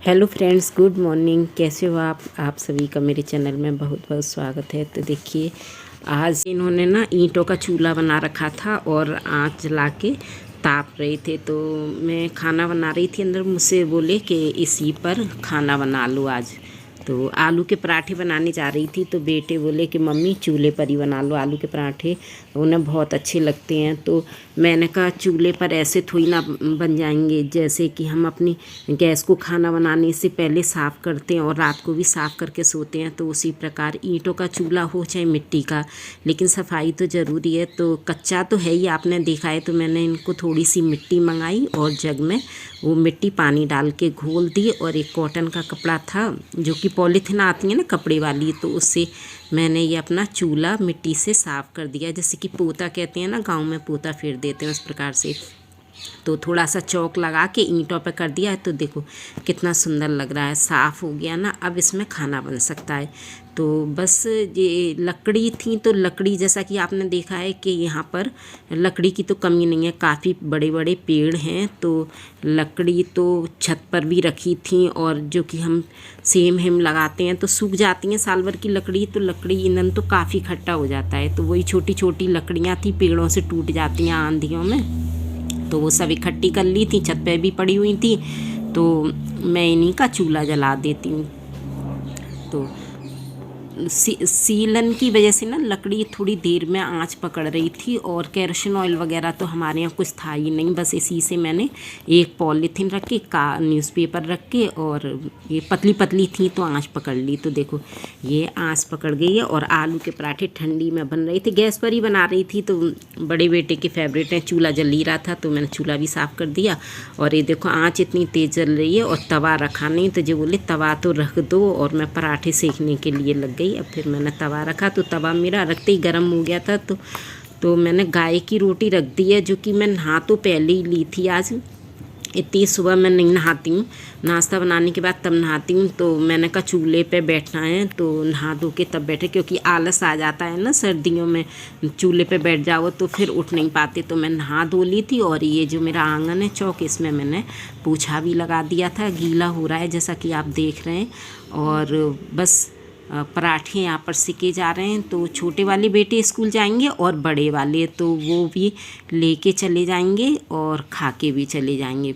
Hello friends, good morning. कैसे हो आप सभी का मेरे चैनल में बहुत बहुत स्वागत है। तो देखिए, आज इन्होंने ना ईंटों का चूल्हा बना रखा था और आँच जला के ताप रहे थे। तो मैं खाना बना रही थी, अंदर मुझसे बोले कि इसी पर खाना बना लो आज। तो आलू के पराठे बनाने जा रही थी, तो बेटे बोले कि मम्मी चूल्हे पर ही बना लो आलू के पराठे, उन्हें बहुत अच्छे लगते हैं। तो मैंने कहा चूल्हे पर ऐसे थोड़ी ना बन जाएंगे, जैसे कि हम अपनी गैस को खाना बनाने से पहले साफ़ करते हैं और रात को भी साफ़ करके सोते हैं, तो उसी प्रकार ईंटों का चूल्हा हो चाहे मिट्टी का, लेकिन सफाई तो ज़रूरी है। तो कच्चा तो है ही, आपने देखा है। तो मैंने इनको थोड़ी सी मिट्टी मंगाई और जग में वो मिट्टी पानी डाल के घोल दी, और एक कॉटन का कपड़ा था जो कि पॉलीथीन आती है ना कपड़े वाली, तो उससे मैंने ये अपना चूल्हा मिट्टी से साफ़ कर दिया, जैसे कि पोता कहते हैं ना, गांव में पोता फेर देते हैं उस प्रकार से। तो थोड़ा सा चौक लगा के ईंटों पे कर दिया है। तो देखो कितना सुंदर लग रहा है, साफ़ हो गया ना। अब इसमें खाना बन सकता है। तो बस ये लकड़ी थी, तो लकड़ी जैसा कि आपने देखा है कि यहाँ पर लकड़ी की तो कमी नहीं है, काफ़ी बड़े बड़े पेड़ हैं। तो लकड़ी तो छत पर भी रखी थी, और जो कि हम सेम हेम लगाते हैं तो सूख जाती हैं साल भर की लकड़ी, तो लकड़ी ईंधन तो काफ़ी इकट्ठा हो जाता है। तो वही छोटी छोटी लकड़ियाँ थी, पेड़ों से टूट जाती हैं आंधियों में, तो वो सब इकट्ठी कर ली थी, छत पे भी पड़ी हुई थी। तो मैं इन्हीं का चूल्हा जला देती हूँ। तो सीलन की वजह से ना लकड़ी थोड़ी देर में आंच पकड़ रही थी, और केरोसिन ऑयल वगैरह तो हमारे यहाँ कुछ था ही नहीं। बस इसी से मैंने एक पॉलीथीन रख के, का न्यूज़पेपर रख के, और ये पतली पतली थी तो आंच पकड़ ली। तो देखो ये आंच पकड़ गई है, और आलू के पराठे ठंडी में बन रहे थे, गैस पर ही बना रही थी। तो बड़े बेटे के फेवरेट हैं, चूल्हा जल ही रहा था, तो मैंने चूल्हा भी साफ़ कर दिया। और ये देखो आंच इतनी तेज़ जल रही है, और तवा रखा नहीं, तो जो बोले तवा तो रख दो, और मैं पराठे सेकने के लिए लग गई। अब फिर मैंने तवा रखा, तो तवा मेरा रखते ही गर्म हो गया था। तो मैंने गाय की रोटी रख दी है, जो कि मैं नहा तो पहले ही ली थी। आज इतनी सुबह मैं नहीं नहाती हूँ, नाश्ता बनाने के बाद तब नहाती हूँ। तो मैंने कहा चूल्हे पे बैठना है तो नहा धो के तब बैठे, क्योंकि आलस आ जाता है ना सर्दियों में, चूल्हे पे बैठ जाओ तो फिर उठ नहीं पाते। तो मैं नहा धो ली थी, और ये जो मेरा आंगन है चौक, इसमें मैंने पोछा भी लगा दिया था। गीला हो रहा है जैसा कि आप देख रहे हैं। और बस पराठे यहाँ पर सिके जा रहे हैं। तो छोटे वाले बेटे स्कूल जाएंगे, और बड़े वाले तो वो भी लेके चले जाएंगे और खा के भी चले जाएंगे।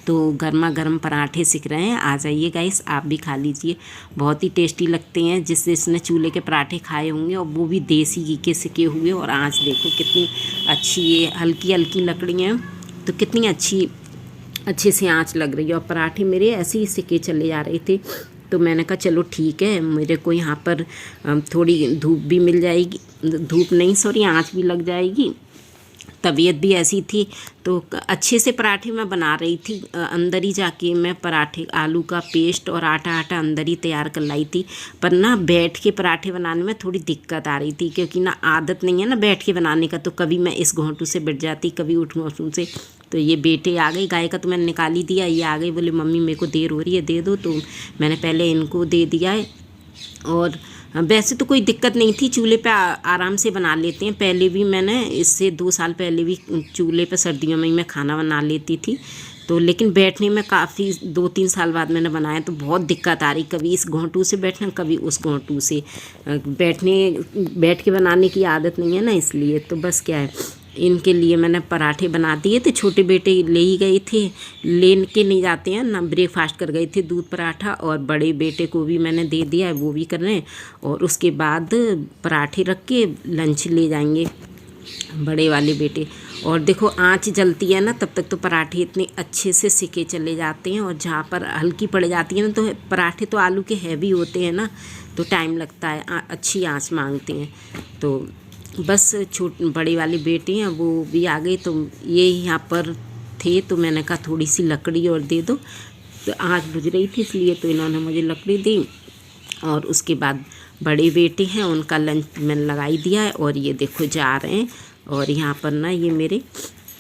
तो गर्मा गर्म पराठे सिक रहे हैं, आ जाइए गाइस, आप भी खा लीजिए। बहुत ही टेस्टी लगते हैं, जिसने चूल्हे के पराठे खाए होंगे, और वो भी देसी घी के सिके हुए। और आँच देखो कितनी अच्छी, ये हल्की हल्की लकड़ियाँ, तो कितनी अच्छे से आँच लग रही है। और पराठे मेरे ऐसे ही सिके चले जा रहे थे। तो मैंने कहा चलो ठीक है, मेरे को यहाँ पर थोड़ी धूप भी मिल जाएगी, धूप नहीं सॉरी आँच भी लग जाएगी। तबीयत भी ऐसी थी, तो अच्छे से पराठे मैं बना रही थी। अंदर ही जाके मैं पराठे, आलू का पेस्ट और आटा अंदर ही तैयार कर लाई थी। पर ना बैठ के पराठे बनाने में थोड़ी दिक्कत आ रही थी, क्योंकि ना आदत नहीं है ना बैठ के बनाने का। तो कभी मैं इस घोंटू से बैठ जाती, कभी उठ घोंटू से। तो ये बेटे आ गए, गाय का तो मैंने निकाल ही दिया, ये आ गए, बोले मम्मी मेरे को देर हो रही है, दे दो। तो मैंने पहले इनको दे दिया है। और वैसे तो कोई दिक्कत नहीं थी, चूल्हे पे आराम से बना लेते हैं। पहले भी मैंने, इससे 2 साल पहले भी चूल्हे पे सर्दियों में ही मैं खाना बना लेती थी। तो लेकिन बैठने में काफ़ी 2-3 साल बाद मैंने बनाया, तो बहुत दिक्कत आ रही, कभी इस घोंटू से बैठना, कभी उस घोंटू से बैठ के बनाने की आदत नहीं है ना, इसलिए। तो बस क्या है, इनके लिए मैंने पराठे बना दिए थे। छोटे बेटे ले ही गए थे, लेन के नहीं जाते हैं ना, ब्रेकफास्ट कर गए थे दूध पराठा। और बड़े बेटे को भी मैंने दे दिया है, वो भी कर रहे हैं। और उसके बाद पराठे रख के लंच ले जाएंगे बड़े वाले बेटे। और देखो आंच जलती है ना, तब तक तो पराठे इतने अच्छे से सिके चले जाते हैं। और जहाँ पर हल्की पड़ जाती है ना, तो पराठे तो आलू के हैवी होते हैं ना, तो टाइम लगता है, अच्छी आंच मांगते हैं। तो बस बड़े वाले बेटे हैं वो भी आ गए, तो ये यहाँ पर थे। तो मैंने कहा थोड़ी सी लकड़ी और दे दो, तो आँच बुझ रही थी, इसलिए तो इन्होंने मुझे लकड़ी दी। और उसके बाद बड़े बेटे हैं, उनका लंच मैंने लगाई दिया है। और ये देखो जा रहे हैं, और यहाँ पर ना ये मेरे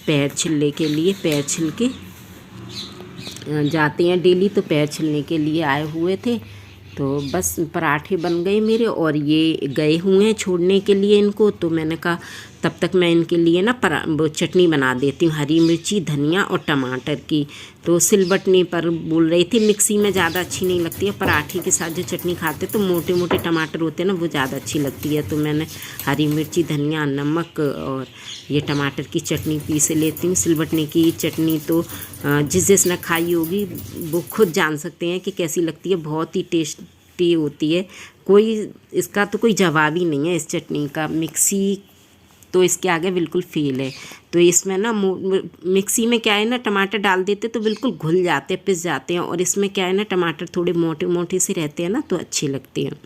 पैर छिलने के लिए, पैर छिल के जाते हैं डेली, तो पैर छिलने के लिए आए हुए थे। तो बस पराठे बन गए मेरे, और ये गए हुए हैं छोड़ने के लिए इनको। तो मैंने कहा तब तक मैं इनके लिए ना वो चटनी बना देती हूँ, हरी मिर्ची, धनिया और टमाटर की। तो सिलबटने पर बोल रही थी मिक्सी में ज़्यादा अच्छी नहीं लगती है, पराठे के साथ जो चटनी खाते तो मोटे मोटे टमाटर होते हैं ना, वो ज़्यादा अच्छी लगती है। तो मैंने हरी मिर्ची, धनिया, नमक और ये टमाटर की चटनी पीस लेती हूँ। सिलबटने की चटनी तो जिसने खाई होगी वो खुद जान सकते हैं कि कैसी लगती है, बहुत ही टेस्टी होती है। कोई इसका तो कोई जवाब ही नहीं है इस चटनी का। मिक्सी तो इसके आगे बिल्कुल फेल है। तो इसमें ना मिक्सी में क्या है ना, टमाटर डाल देते तो बिल्कुल घुल जाते हैं, पिस जाते हैं, और इसमें क्या है ना, टमाटर थोड़े मोटे मोटे से रहते हैं ना, तो अच्छे लगते हैं।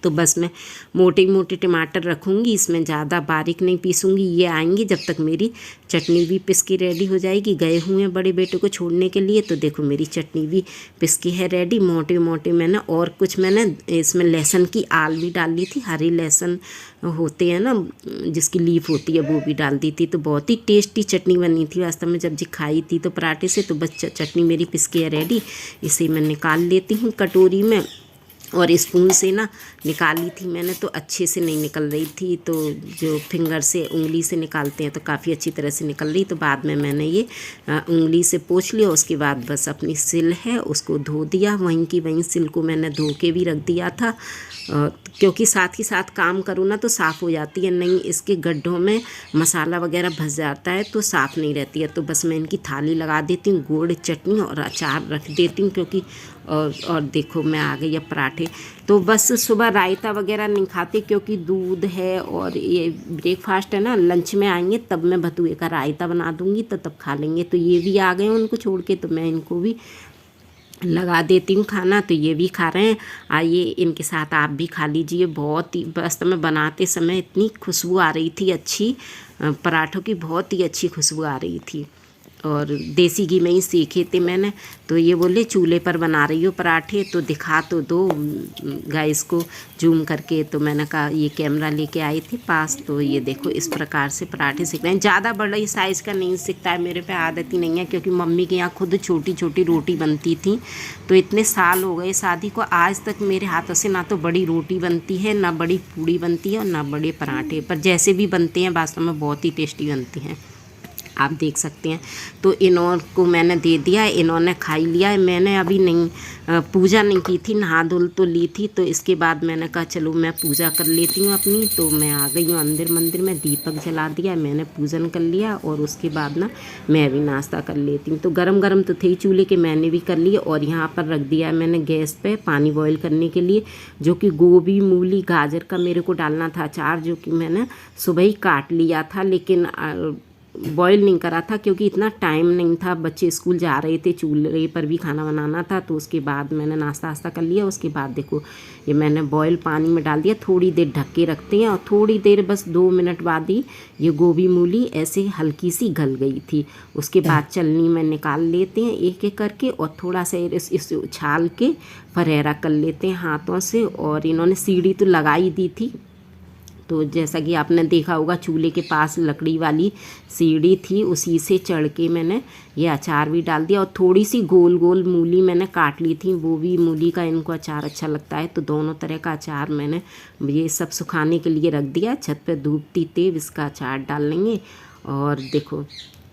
तो बस मैं मोटे मोटे टमाटर रखूँगी, इसमें ज़्यादा बारीक नहीं पीसूँगी। ये आएंगी जब तक मेरी चटनी भी पिस की रेडी हो जाएगी। गए हुए हैं बड़े बेटे को छोड़ने के लिए, तो देखो मेरी चटनी भी पिस की है रेडी। मोटे मोटे मैंने और कुछ मैंने इसमें लहसुन की आल भी डाल ली थी, हरी लहसुन होते हैं ना जिसकी लीफ होती है, वो भी डाल दी थी। तो बहुत ही टेस्टी चटनी बनी थी वास्तव में, जब जी खाई थी तो पराठे से। तो बस चटनी मेरी पिस की है रेडी, इसे मैं निकाल लेती हूँ कटोरी में। और स्पून से ना निकाली थी मैंने, तो अच्छे से नहीं निकल रही थी। तो जो फिंगर से, उंगली से निकालते हैं तो काफ़ी अच्छी तरह से निकल रही। तो बाद में मैंने ये उंगली से पोंछ लिया। उसके बाद बस अपनी सिल है उसको धो दिया, वहीं की वहीं सिल को मैंने धो के भी रख दिया था, क्योंकि साथ ही साथ काम करूँ ना तो साफ़ हो जाती है। नहीं इसके गड्ढों में मसाला वगैरह फंस जाता है तो साफ़ नहीं रहती है। तो बस मैं इनकी थाली लगा देती हूँ, गुड़, चटनी और अचार रख देती हूँ, क्योंकि और देखो मैं आ गई अब पराठे। तो बस सुबह रायता वगैरह नहीं खाते, क्योंकि दूध है और ये ब्रेकफास्ट है ना, लंच में आएंगे तब मैं भतुए का रायता बना दूँगी, तो तब खा लेंगे। तो ये भी आ गए उनको छोड़ के, तो मैं इनको भी लगा देती हूँ खाना। तो ये भी खा रहे हैं, आइए इनके साथ आप भी खा लीजिए। बहुत ही वास्तव में बनाते समय इतनी खुशबू आ रही थी अच्छी, पराठों की बहुत ही अच्छी खुशबू आ रही थी, और देसी घी में ही सीखे थे मैंने। तो ये बोले चूल्हे पर बना रही हो पराठे, तो दिखा तो दो गाइस को जूम करके। तो मैंने कहा ये कैमरा लेके आई थी पास, तो ये देखो इस प्रकार से पराठे सीख रहे हैं। ज़्यादा बड़े साइज़ का नहीं सीखता है, मेरे पे आदत ही नहीं है, क्योंकि मम्मी के यहाँ खुद छोटी छोटी रोटी बनती थी। तो इतने साल हो गए शादी को, आज तक मेरे हाथों से ना तो बड़ी रोटी बनती है, ना बड़ी पूड़ी बनती है, और ना बड़े पराठे। पर जैसे भी बनते हैं वास्तव में बहुत ही टेस्टी बनते हैं, आप देख सकते हैं। तो इन्हों को मैंने दे दिया, इन्होंने खाई लिया है। मैंने अभी नहीं पूजा नहीं की थी, नहा धुल तो ली थी। तो इसके बाद मैंने कहा चलो मैं पूजा कर लेती हूँ अपनी। तो मैं आ गई हूँ अंदर, मंदिर में दीपक जला दिया, मैंने पूजन कर लिया, और उसके बाद ना मैं भी नाश्ता कर लेती हूँ। तो गरम गरम तो थे ही चूल्हे के, मैंने भी कर लिए। और यहाँ पर रख दिया मैंने गैस पे पानी बॉईल करने के लिए, जो कि गोभी, मूली, गाजर का मेरे को डालना था अचार, जो कि मैंने सुबह ही काट लिया था, लेकिन बॉईल नहीं करा था क्योंकि इतना टाइम नहीं था, बच्चे स्कूल जा रहे थे, चूल्हे पर भी खाना बनाना था। तो उसके बाद मैंने नाश्ता वास्ता कर लिया। उसके बाद देखो ये मैंने बॉईल पानी में डाल दिया, थोड़ी देर ढक के रखते हैं, और थोड़ी देर बस 2 मिनट बाद ही ये गोभी मूली ऐसे हल्की सी गल गई थी। उसके बाद चलनी में निकाल लेते हैं एक एक करके, और थोड़ा सा इसे उछाल के फरहेरा कर लेते हैं हाथों से। और इन्होंने सीढ़ी तो लगाई दी थी, तो जैसा कि आपने देखा होगा चूल्हे के पास लकड़ी वाली सीढ़ी थी, उसी से चढ़ के मैंने ये अचार भी डाल दिया। और थोड़ी सी गोल गोल मूली मैंने काट ली थी, वो भी मूली का इनको अचार अच्छा लगता है। तो दोनों तरह का अचार मैंने ये सब सुखाने के लिए रख दिया। छत पे धूप थी तेज, इसका अचार डाल लेंगे। और देखो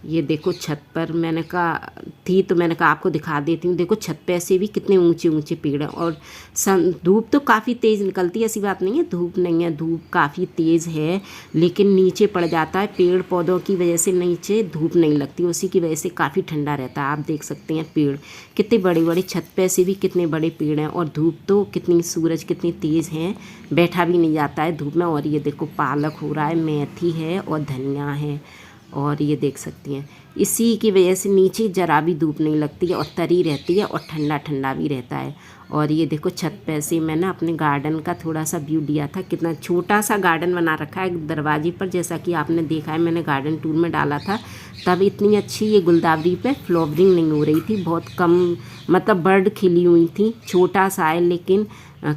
ये देखो छत पर मैंने कहा थी, तो मैंने कहा आपको दिखा देती हूँ। देखो छत पे ऐसे भी कितने ऊंचे ऊंचे पेड़ हैं, और धूप तो काफ़ी तेज़ निकलती है, ऐसी बात नहीं है धूप नहीं है, धूप काफ़ी तेज़ है, लेकिन नीचे पड़ जाता है पेड़ पौधों की वजह से, नीचे धूप नहीं लगती, उसी की वजह से काफ़ी ठंडा रहता है। आप देख सकते हैं पेड़ कितने बड़े बड़े, छत पे से भी कितने बड़े पेड़ हैं, और धूप तो कितनी, सूरज कितनी तेज़ है, बैठा भी नहीं जाता है धूप में। और ये देखो पालक हो रहा है, मेथी है और धनिया है, और ये देख सकती हैं, इसी की वजह से नीचे जरा भी धूप नहीं लगती है, और तरी रहती है, और ठंडा ठंडा भी रहता है। और ये देखो छत पे से मैंने अपने गार्डन का थोड़ा सा व्यू दिया था, कितना छोटा सा गार्डन बना रखा है दरवाजे पर, जैसा कि आपने देखा है मैंने गार्डन टूर में डाला था। तब इतनी अच्छी ये गुलदावरी पे फ्लावरिंग नहीं हो रही थी, बहुत कम, मतलब बर्ड खिली हुई थी, छोटा सा है लेकिन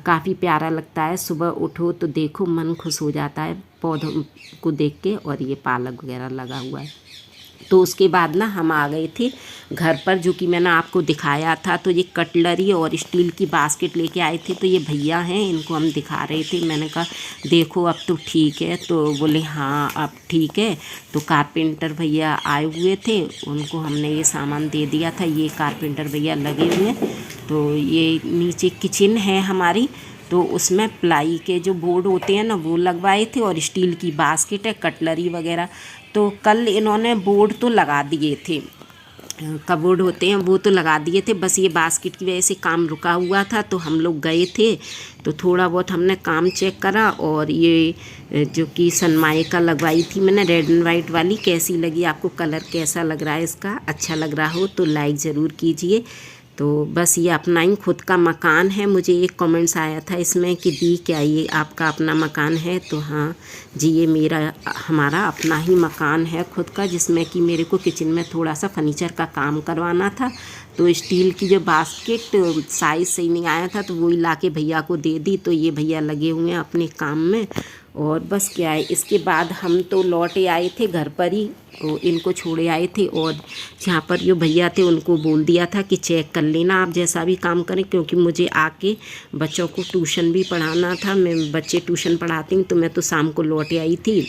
काफ़ी प्यारा लगता है। सुबह उठो तो देखो मन खुश हो जाता है पौधों को देख के। और ये पालक वगैरह लगा हुआ है, तो उसके बाद ना हम आ गए थे घर पर, जो कि मैंने आपको दिखाया था। तो ये कटलरी और स्टील की बास्केट लेके आए थे। तो ये भैया हैं, इनको हम दिखा रहे थे। मैंने कहा देखो अब तो ठीक है। तो बोले हाँ अब ठीक है। तो कारपेंटर भैया आए हुए थे, उनको हमने ये सामान दे दिया था। ये कारपेंटर भैया लगे हुए हैं। तो ये नीचे किचन है हमारी, तो उसमें प्लाई के जो बोर्ड होते हैं ना वो लगवाए थे, और स्टील की बास्केट है, कटलरी वगैरह। तो कल इन्होंने बोर्ड तो लगा दिए थे, कबोर्ड होते हैं वो तो लगा दिए थे, बस ये बास्केट की वजह से काम रुका हुआ था। तो हम लोग गए थे, तो थोड़ा बहुत हमने काम चेक करा। और ये जो कि सनमाइका लगवाई थी मैंने, रेड एंड वाइट वाली, कैसी लगी आपको, कलर कैसा लग रहा है इसका, अच्छा लग रहा हो तो लाइक ज़रूर कीजिए। तो बस ये अपना ही खुद का मकान है। मुझे एक कमेंट्स आया था इसमें कि दी क्या ये आपका अपना मकान है, तो हाँ जी ये हमारा अपना ही मकान है खुद का, जिसमें कि मेरे को किचन में थोड़ा सा फर्नीचर का काम करवाना था। तो स्टील की जो बास्केट साइज़ सही नहीं आया था, तो वही ला के भैया को दे दी। तो ये भैया लगे हुए हैं अपने काम में। और बस क्या है, इसके बाद हम तो लौटे आए थे घर पर ही, इनको छोड़े आए थे। और जहाँ पर जो भैया थे उनको बोल दिया था कि चेक कर लेना आप जैसा भी काम करें, क्योंकि मुझे आके बच्चों को ट्यूशन भी पढ़ाना था। मैं बच्चे ट्यूशन पढ़ाती हूँ, तो मैं तो शाम को लौटे आई थी।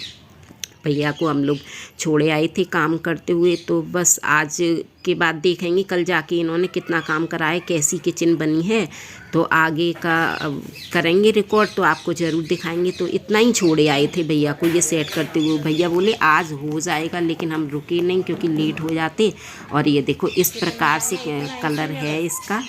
भैया को हम लोग छोड़े आए थे काम करते हुए। तो बस आज के बाद देखेंगे कल जाके इन्होंने कितना काम कराया, कैसी किचन बनी है। तो आगे का करेंगे रिकॉर्ड, तो आपको ज़रूर दिखाएंगे। तो इतना ही छोड़े आए थे भैया को ये सेट करते हुए। भैया बोले आज हो जाएगा, लेकिन हम रुके नहीं क्योंकि लेट हो जाते। और ये देखो इस प्रकार से कलर है इसका,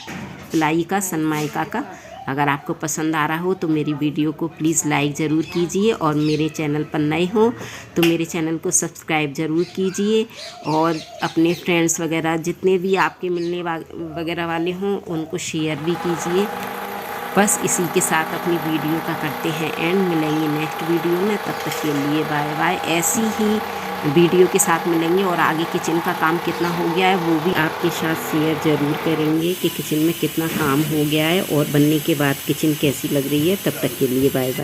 प्लाई का, सनमाइका का। अगर आपको पसंद आ रहा हो तो मेरी वीडियो को प्लीज़ लाइक ज़रूर कीजिए, और मेरे चैनल पर नए हो तो मेरे चैनल को सब्सक्राइब ज़रूर कीजिए। और अपने फ्रेंड्स वगैरह जितने भी आपके मिलने वगैरह वाले हों उनको शेयर भी कीजिए। बस इसी के साथ अपनी वीडियो का करते हैं एंड, मिलेंगे नेक्स्ट वीडियो में। तब तक के लिए बाय बाय। ऐसी ही वीडियो के साथ मिलेंगे, और आगे किचन का काम कितना हो गया है वो भी आपके साथ शेयर ज़रूर करेंगे कि किचन में कितना काम हो गया है और बनने के बाद किचन कैसी लग रही है। तब तक के लिए बाय बाय।